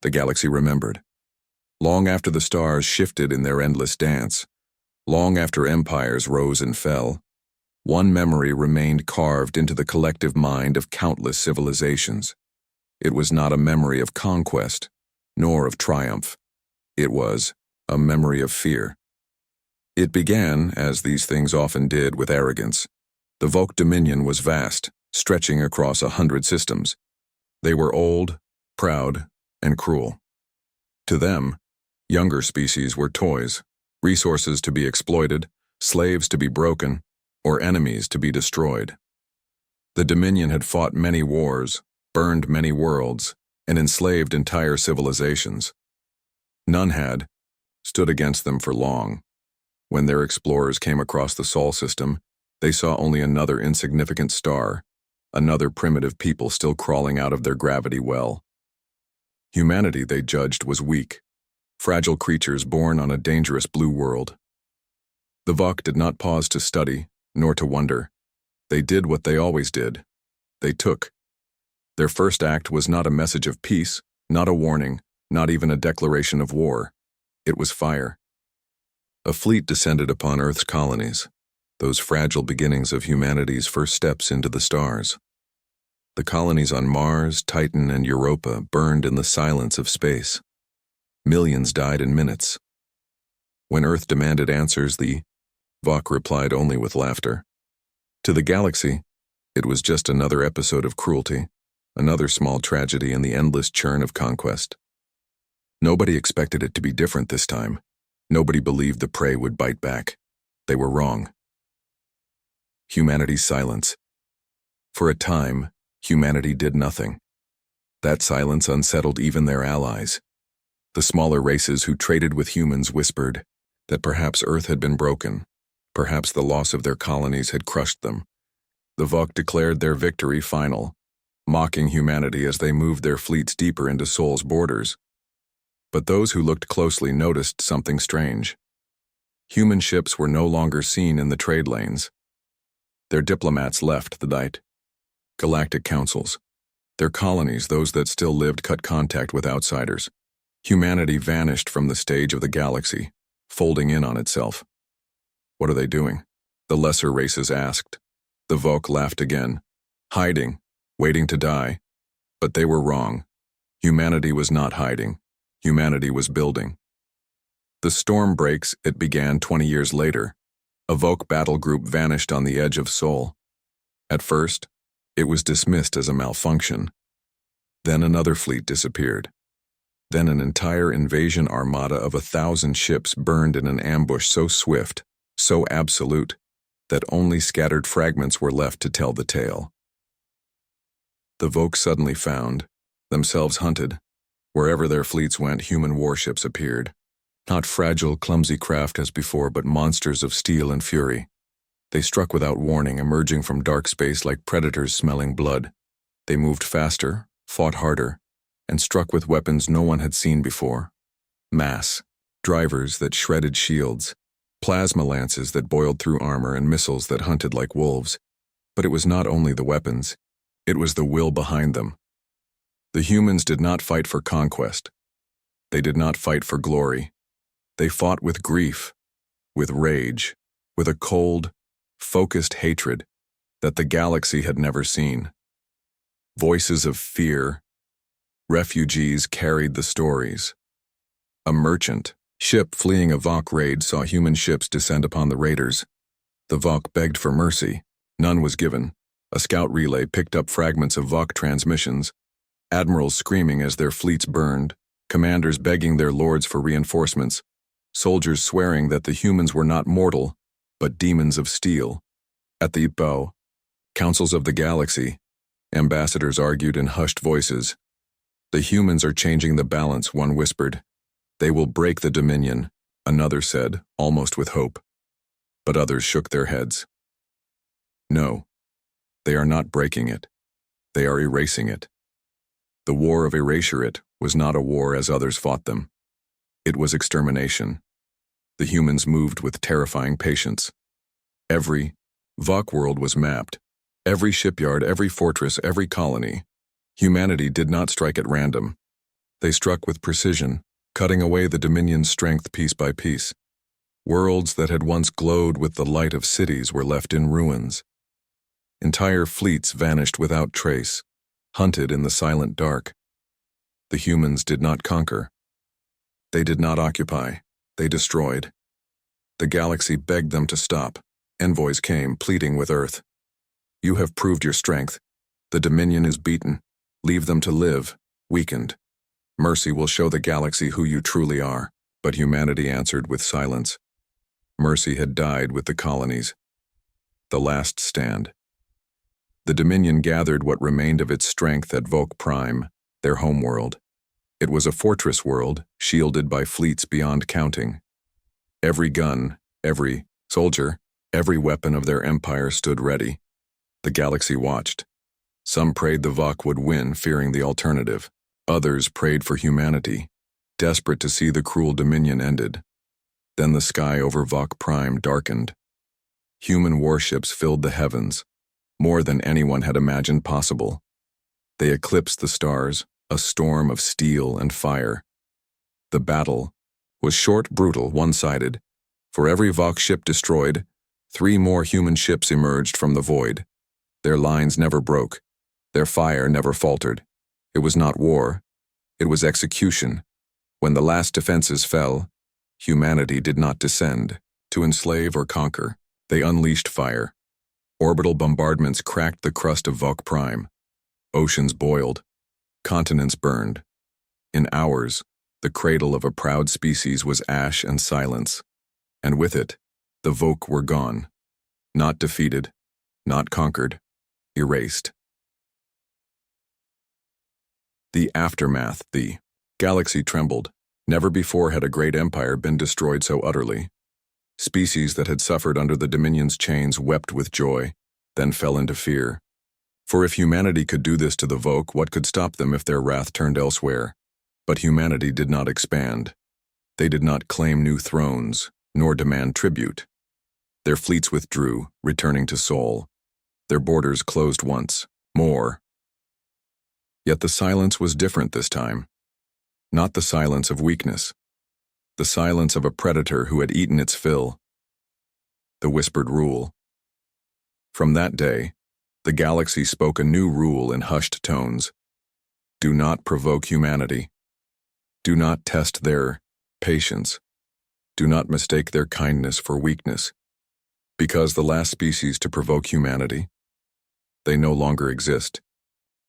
the galaxy remembered. Long after the stars shifted in their endless dance, long after empires rose and fell, one memory remained carved into the collective mind of countless civilizations. It was not a memory of conquest, nor of triumph. It was a memory of fear. It began, as these things often did, with arrogance. The Voke dominion was vast, stretching across 100 systems. They were old, proud, and cruel. To them, younger species were toys, resources to be exploited, slaves to be broken, or enemies to be destroyed. The Dominion had fought many wars, burned many worlds, and enslaved entire civilizations. None had stood against them for long. When their explorers came across the Sol system, they saw only another insignificant star, another primitive people still crawling out of their gravity well. Humanity, they judged, was weak, fragile creatures born on a dangerous blue world. The Voke did not pause to study, nor to wonder. They did what they always did. They took. Their first act was not a message of peace, not a warning, not even a declaration of war. It was fire. A fleet descended upon Earth's colonies, those fragile beginnings of humanity's first steps into the stars. The colonies on Mars, Titan, and Europa burned in the silence of space. Millions died in minutes. When Earth demanded answers, the Voke replied only with laughter. To the galaxy, it was just another episode of cruelty, another small tragedy in the endless churn of conquest. Nobody expected it to be different this time. Nobody believed the prey would bite back. They were wrong. Humanity's silence. For a time, humanity did nothing. That silence unsettled even their allies. The smaller races who traded with humans whispered that perhaps Earth had been broken, perhaps the loss of their colonies had crushed them. The Voke declared their victory final, mocking humanity as they moved their fleets deeper into Sol's borders. But those who looked closely noticed something strange. Human ships were no longer seen in the trade lanes. Their diplomats left the night. Galactic councils. Their colonies, those that still lived, cut contact with outsiders. Humanity vanished from the stage of the galaxy, folding in on itself. What are they doing? The lesser races asked. The Voke laughed again. Hiding, waiting to die. But they were wrong. Humanity was not hiding. Humanity was building. The storm breaks. It began 20 years later. A Voke battle group vanished on the edge of Sol. At first, it was dismissed as a malfunction. Then another fleet disappeared. Then an entire invasion armada of 1,000 ships burned in an ambush so swift, so absolute, that only scattered fragments were left to tell the tale. The Voke suddenly found themselves hunted. Wherever their fleets went, human warships appeared. Not fragile, clumsy craft as before, but monsters of steel and fury. They struck without warning, emerging from dark space like predators smelling blood. They moved faster, fought harder, and struck with weapons no one had seen before. Mass, drivers that shredded shields, plasma lances that boiled through armor, and missiles that hunted like wolves. But it was not only the weapons, it was the will behind them. The humans did not fight for conquest. They did not fight for glory. They fought with grief, with rage, with a cold, focused hatred that the galaxy had never seen. Voices of fear. Refugees carried the stories. A merchant ship fleeing a Voke raid saw human ships descend upon the raiders. The Voke begged for mercy. None was given. A scout relay picked up fragments of Voke transmissions. Admirals screaming as their fleets burned. Commanders begging their lords for reinforcements. Soldiers swearing that the humans were not mortal, but demons of steel. At the bow, councils of the galaxy, ambassadors argued in hushed voices. The humans are changing the balance, one whispered. They will break the Dominion, another said, almost with hope. But others shook their heads. No, they are not breaking it. They are erasing it. The war of erasure it was not a war as others fought them. It was extermination. The humans moved with terrifying patience. Every Voke world was mapped. Every shipyard, every fortress, every colony. Humanity did not strike at random. They struck with precision, cutting away the Dominion's strength piece by piece. Worlds that had once glowed with the light of cities were left in ruins. Entire fleets vanished without trace, hunted in the silent dark. The humans did not conquer. They did not occupy. They destroyed. The galaxy begged them to stop. Envoys came, pleading with Earth. You have proved your strength. The Dominion is beaten. Leave them to live, weakened. Mercy will show the galaxy who you truly are. But humanity answered with silence. Mercy had died with the colonies. The last stand. The Dominion gathered what remained of its strength at Voke Prime, their homeworld. It was a fortress world, shielded by fleets beyond counting. Every gun, every soldier, every weapon of their empire stood ready. The galaxy watched. Some prayed the Voke would win, fearing the alternative. Others prayed for humanity, desperate to see the cruel Dominion ended. Then the sky over Voke Prime darkened. Human warships filled the heavens, more than anyone had imagined possible. They eclipsed the stars, a storm of steel and fire. The battle was short, brutal, one-sided. For every Voke ship destroyed, 3 more human ships emerged from the void. Their lines never broke. Their fire never faltered. It was not war. It was execution. When the last defenses fell, humanity did not descend to enslave or conquer. They unleashed fire. Orbital bombardments cracked the crust of Voke Prime. Oceans boiled. Continents burned. In hours, the cradle of a proud species was ash and silence. And with it, the Voke were gone. Not defeated, not conquered, erased. The aftermath. The galaxy trembled. Never before had a great empire been destroyed so utterly. Species that had suffered under the Dominion's chains wept with joy, then fell into fear. For if humanity could do this to the Voke, what could stop them if their wrath turned elsewhere? But humanity did not expand. They did not claim new thrones, nor demand tribute. Their fleets withdrew, returning to Sol. Their borders closed once more. Yet the silence was different this time. Not the silence of weakness. The silence of a predator who had eaten its fill. The whispered rule. From that day, the galaxy spoke a new rule in hushed tones. Do not provoke humanity. Do not test their patience. Do not mistake their kindness for weakness. Because the last species to provoke humanity, they no longer exist.